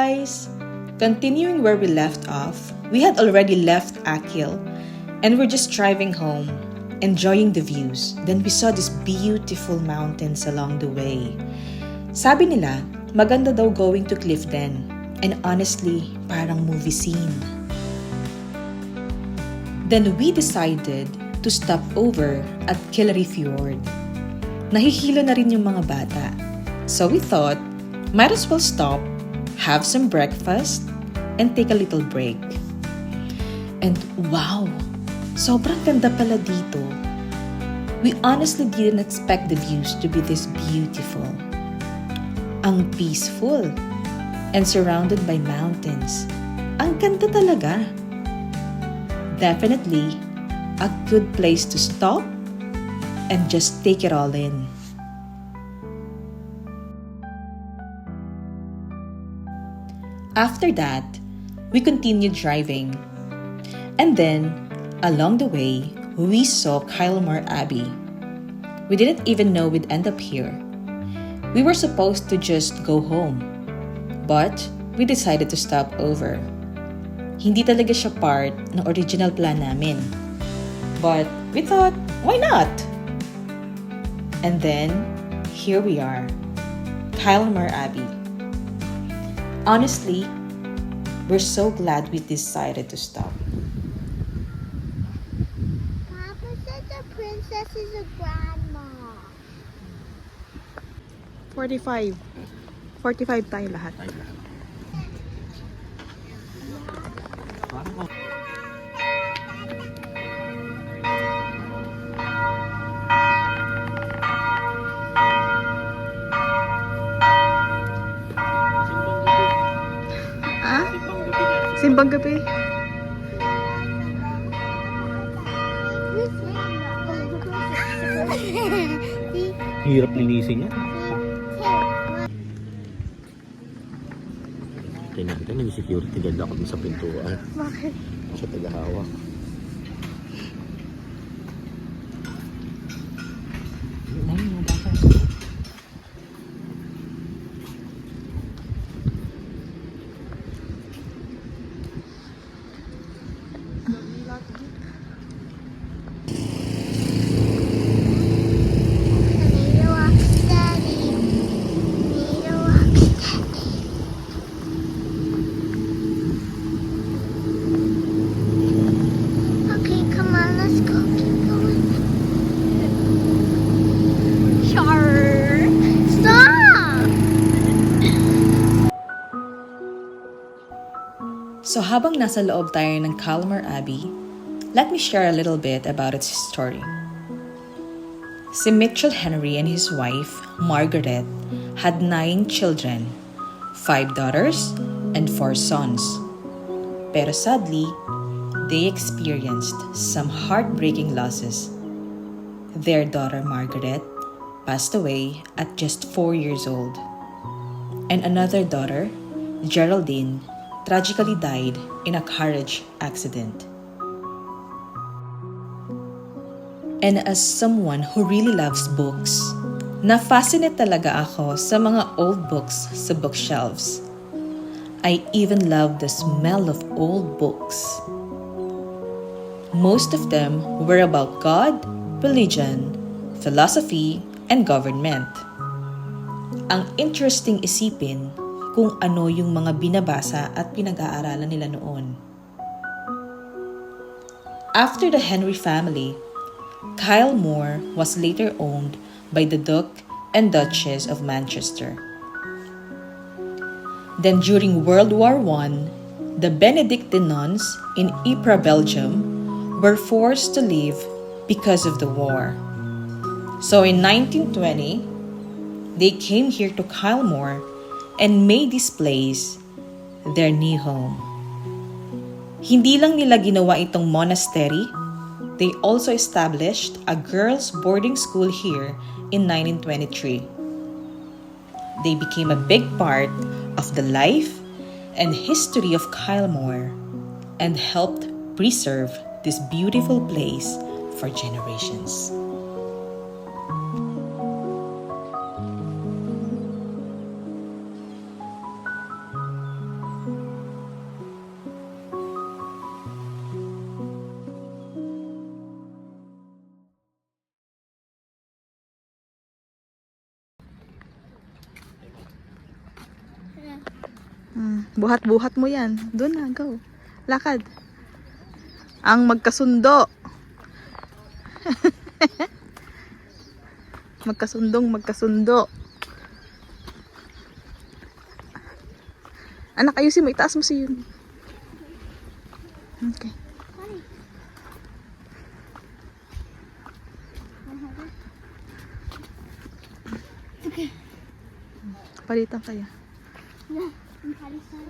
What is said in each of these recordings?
guys! Continuing where we left off, we had already left Akil and we're just driving home, enjoying the views. Then we saw these beautiful mountains along the way. Sabi nila, maganda daw going to Clifden. And honestly, parang movie scene. Then we decided to stop over at Killary Fjord. Nahihilo na rin yung mga bata. So we thought, might as well stop, have some breakfast, and take a little break. And wow! Sobrang ganda pala dito. We honestly didn't expect the views to be this beautiful. Ang peaceful and surrounded by mountains. Ang ganda talaga. Definitely a good place to stop and just take it all in. After that, we continued driving. And then, along the way, we saw Kylemore Abbey. We didn't even know we'd end up here. We were supposed to just go home. But, we decided to stop over. Hindi talaga siya part ng original plan namin. But, we thought, why not? And then, here we are. Kylemore Abbey. Honestly, we're so glad we decided to stop. Papa said the princess is a grandma. 45. 45 tayo lahat. Simbang gabi. Hirap linisin yan. Tingnan kita, nag-security guard ako dun sa pintuan. Bakit? Sa tagahawak. Okay, come on, let's go. Keep going. Sure. Stop! So habang nasa loob tayo ng Kylemore Abbey, let me share a little bit about its story. Si Mitchell Henry and his wife, Margaret, had 9 children, 5 daughters and 4 sons. Pero sadly, they experienced some heartbreaking losses. Their daughter Margaret passed away at just 4 years old. And another daughter, Geraldine, tragically died in a carriage accident. And as someone who really loves books, na-fascinate talaga ako sa mga old books sa bookshelves. I even love the smell of old books. Most of them were about God, religion, philosophy, and government. Ang interesting isipin kung ano yung mga binabasa at pinag-aaralan nila noon. After the Henry family, Kylemore was later owned by the Duke and Duchess of Manchester. Then during World War I, the Benedictine nuns in Ypres, Belgium, were forced to leave because of the war. So in 1920, they came here to Kylemore and made this place their new home. Hindi lang nila ginawa itong monastery, they also established a girls' boarding school here in 1923. They became a big part of the life and history of Kylemore and helped preserve this beautiful place for generations. Buhat-buhat mo yan. Doon na, go. Lakad. Ang magkasundo. Magkasundo. Anak, ayusin mo. Itaas mo si Yun. Okay. Palitan kaya. Yeah, I'm Palestine.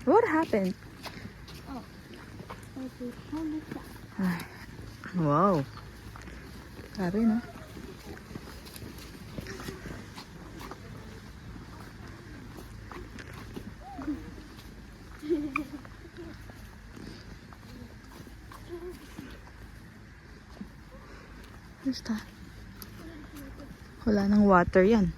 What happened? Okay, hold it up. Wow. Grabe, no? Basta. Wala nang water yan.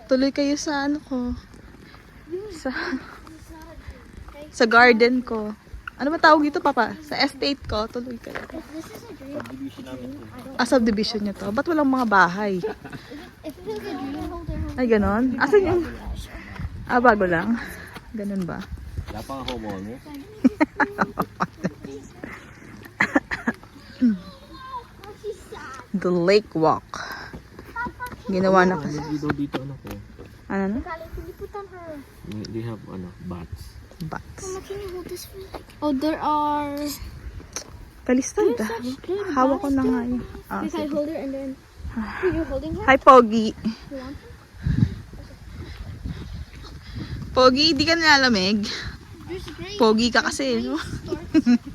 Tuloy kayo sa ano ko. Sa garden ko. Ano ba tawag dito, Papa? Sa estate ko. Tuloy kayo. This is a dream. Subdivision namin to. Subdivision nyo to. Ba't walang mga bahay? If it was a dream holder, Ay, ganon? Asan yung... bago lang. Ganon ba? Wala pang homeowner. she's sad. The lake walk. Ginawa na kasi. Ano dito ano ko? Ano na? Can you put on her? They have bats. Bats. Mama, can you hold this for me? Oh, there are. Kalistad ah. Hawak ko na nga yun. Can I Sige. hold her and then? You're holding her? Hi, Pogi. You want her? Pogi, di ka nilalamig. There's great. Pogi ka kasi, no? Storks.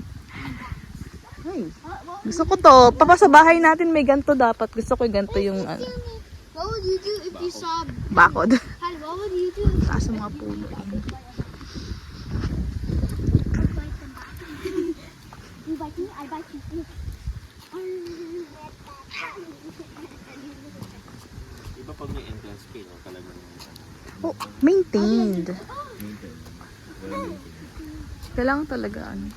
Ay, gusto ko to. Papa, sa bahay natin may ganto dapat. Gusto ko yung ganto yung ano, What would you do if you saw? bakod. Hi, what would you do? Taas ng mga puno. You bite me, I bite you. Iba pag may entrance fee, no? Talagang Oh, maintained. Kailangan talaga ano.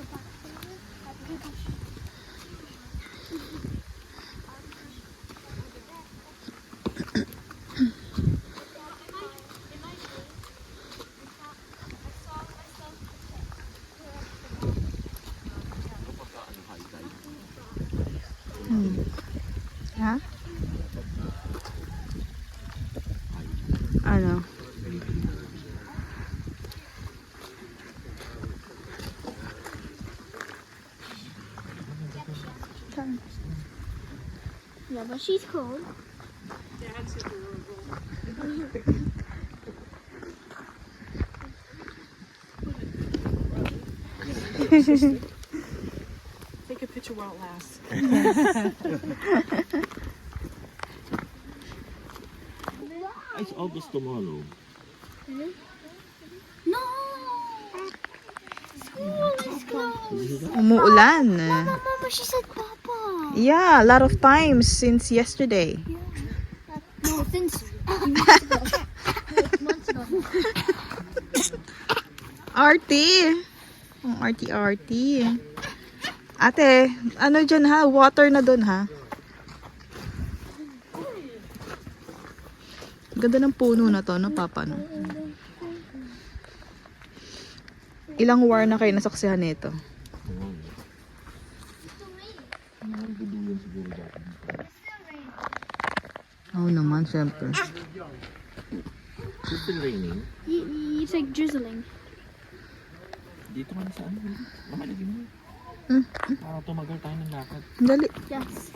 Ha? Ano? Yeah, but she's cold. Take a picture while it lasts. It's August tomorrow. No! School is closed. Umuulan. Mama, she said Papa. Yeah, a lot of times since yesterday. No, since months ago. Months ago. Arty. Ang arty-arty. Ate, ano dyan ha? Water na dun ha? Ganda ng puno na to, no, Papa, no? Ilang war na kayo nasaksihan nito? Oo naman, syempre. It's still raining. It's like drizzling. Dito man sa ano, makalagin mo. Para tumagal tayo ng lakad. Dali. Yes.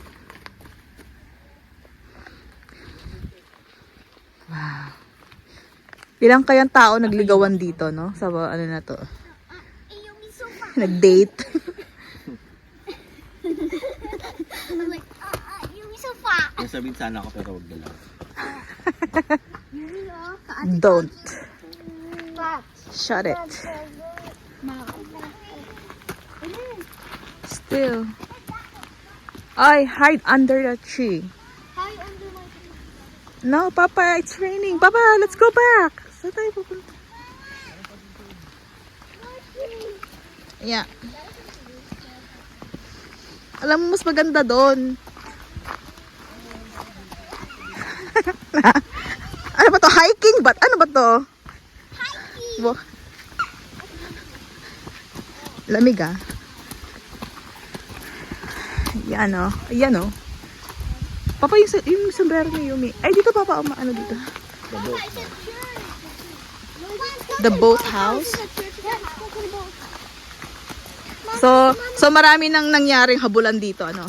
Ilang kayang tao nagligawan dito, no? Sa ano na to? Nag-date. I'm like, you're so fat. Kung sabihin sana ako pero wag dala. Don't. Fat. Shut it. Still. Ay, hide under the tree. Hi, under my No, Papa, it's raining. Papa, let's go back. Saan tayo pupunta? Yeah. Alam mo, mas maganda doon. Ano ba to? Hiking ba? Ano ba to? Hiking! Lamig ah. Yan o. Ayan o. Papa, yung sombrero ni Yumi. Ay, dito papa. Ano dito? The boat house. So marami nang nangyaring habulan dito, ano?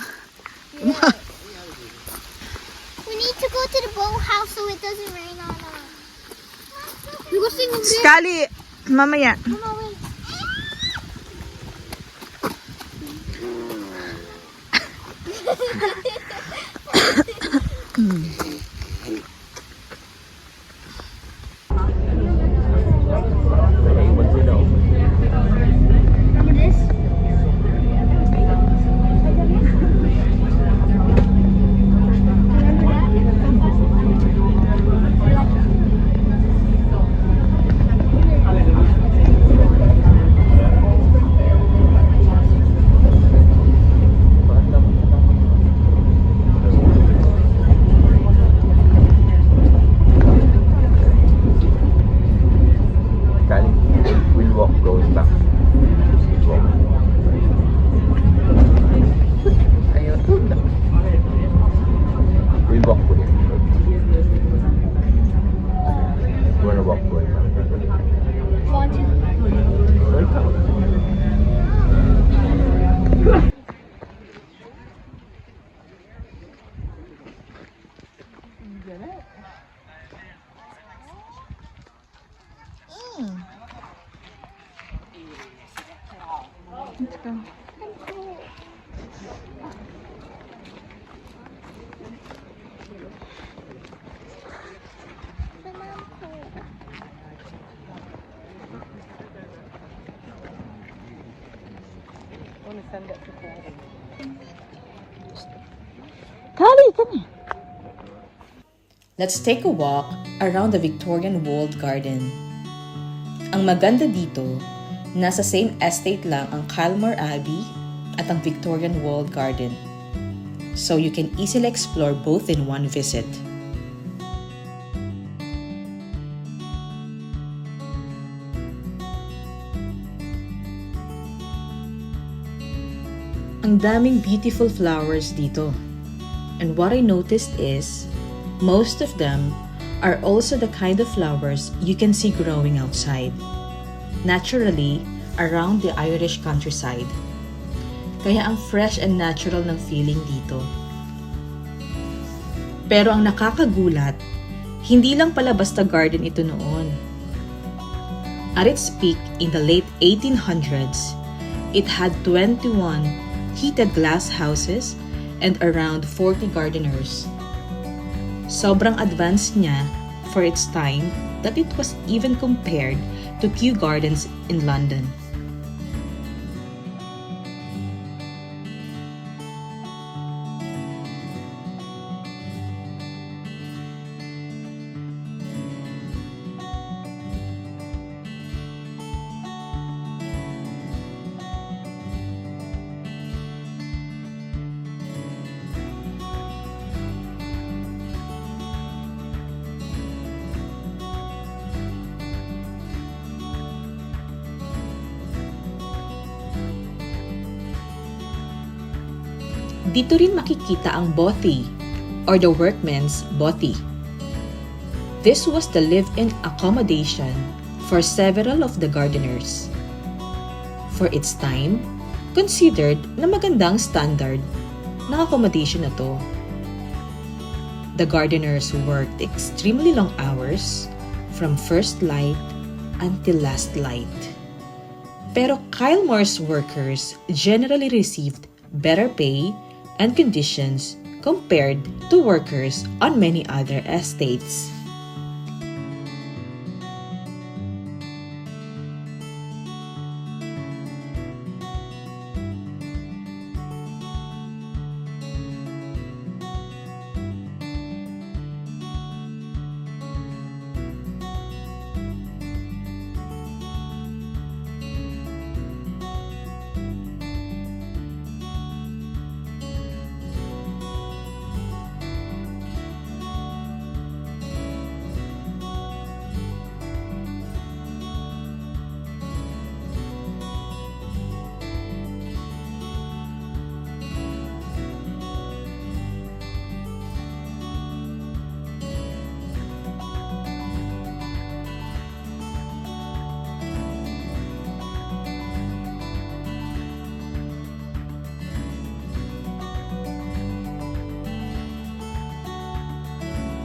We need to go to the boathouse so it doesn't rain on us. You go sing with me. Kali, mamaya. Mama, wait. Naiwan sila. Remember this? Kali, we'll walk going back. Walk. Ayun. We'll walk going. You wanna walk going back? Want to? Right now. Let's go. Kali, come here. Let's take a walk around the Victorian Walled Garden. Ang maganda dito, nasa same estate lang ang Kylemore Abbey at ang Victorian Walled Garden. So you can easily explore both in one visit. Ang daming beautiful flowers dito. And what I noticed is, most of them are also the kind of flowers you can see growing outside, naturally around the Irish countryside. Kaya ang fresh and natural ng feeling dito. Pero ang nakakagulat, hindi lang pala basta garden ito noon. At its peak in the late 1800s, it had 21 heated glass houses and around 40 gardeners. Sobrang advanced niya for its time that it was even compared to Kew Gardens in London. Dito rin makikita ang bothy or the workman's bothy. This was the live-in accommodation for several of the gardeners. For its time, considered na magandang standard ng accommodation na to. The gardeners worked extremely long hours from first light until last light. Pero Kylemore's workers generally received better pay and conditions compared to workers on many other estates.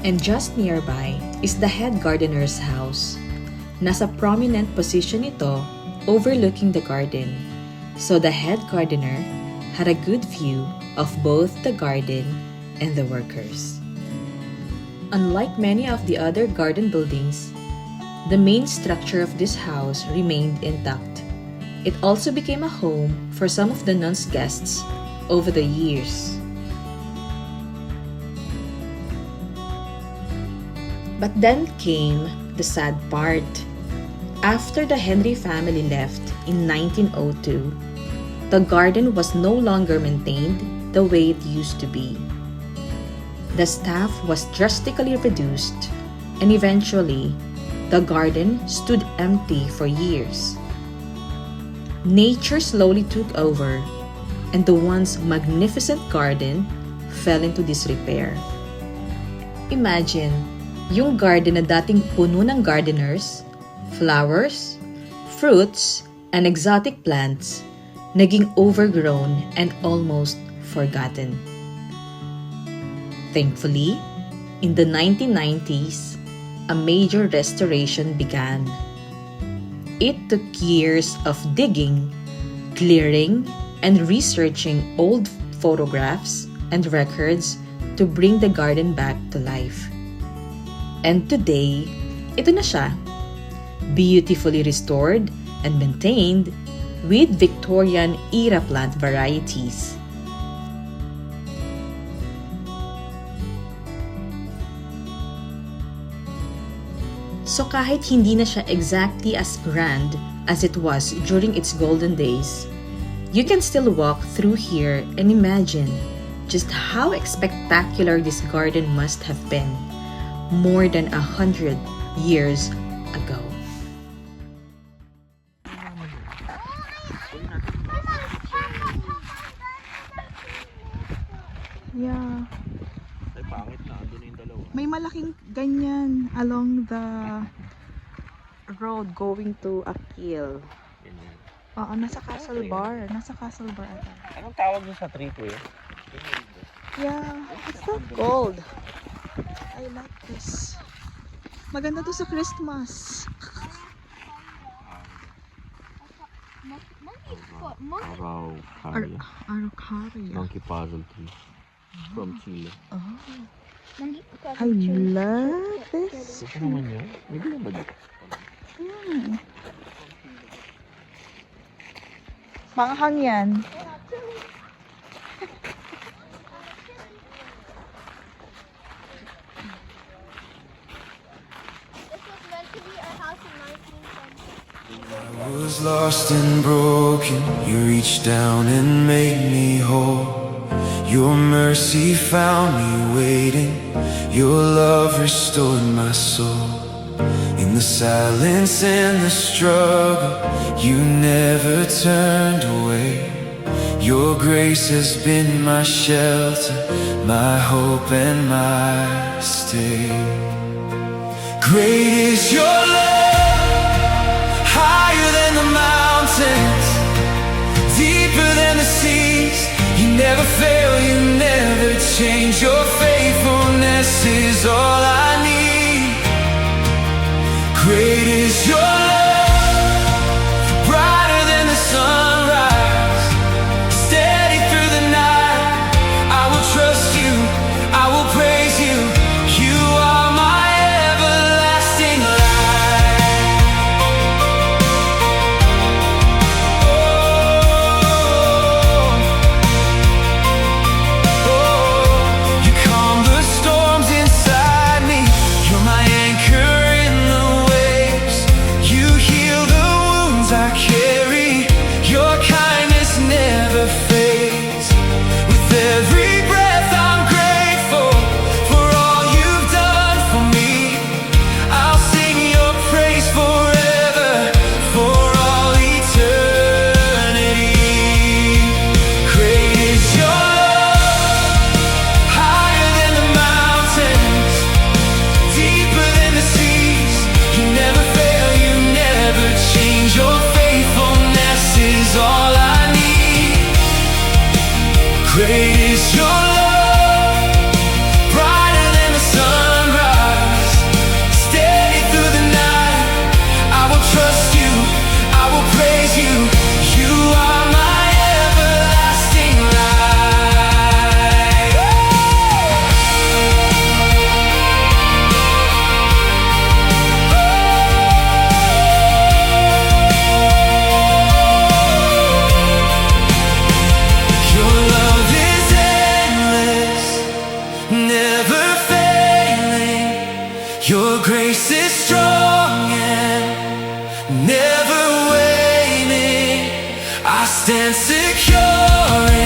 And just nearby is the head gardener's house. Nasa prominent position ito overlooking the garden. So the head gardener had a good view of both the garden and the workers. Unlike many of the other garden buildings, the main structure of this house remained intact. It also became a home for some of the nuns' guests over the years. But then came the sad part. After the Henry family left in 1902, the garden was no longer maintained the way it used to be. The staff was drastically reduced, and eventually, the garden stood empty for years. Nature slowly took over, and the once magnificent garden fell into disrepair. Imagine, yung garden na dating puno ng gardeners, flowers, fruits, and exotic plants, naging overgrown and almost forgotten. Thankfully, in the 1990s, a major restoration began. It took years of digging, clearing, and researching old photographs and records to bring the garden back to life. And today, ito na siya, beautifully restored and maintained with Victorian-era plant varieties. So kahit hindi na siya exactly as grand as it was during its golden days, you can still walk through here and imagine just how spectacular this garden must have been more than 100 years ago. Yeah. Ay, pangit na. Andun na yung dalawa. May malaking ganyan along the road going to Akil. Ganyan. Oo, nasa Castle Bar. Nasa Castle Bar ata. Anong tawag niyo sa tree ko eh? Yeah, it's not gold. I like this. Maganda to sa Christmas. Araucaria. Araucaria. Monkey puzzle tree. From Chile. I love this. Ito naman yun. May bilang ba dito? Manghang yan. This was meant to be our house in 1920. I was lost and broken. You reached down and made me whole. Your mercy found me waiting. Your love restored my soul. In the silence and the struggle, you never turned away. Your grace has been my shelter, my hope and my stay. Great is your love, higher than the mountains, deeper than the seas. You never fail, you never change. Your faithfulness is all I need. Great is your love, brighter than the sunrise, steady through the night. I will trust you, I will praise you. You are my everlasting light. You calm the storms inside me. You're my anchor in the waves. You heal the wounds I carry. Your kindness never fades. With every breath I'm grateful for all you've done for me. I'll sing your praise forever, for all eternity. Great is your love, higher than the mountains, deeper than the seas. You never fail, you never change. Your faithfulness is all I need. Great is your love, brighter than the sunrise, never waning. I stand secure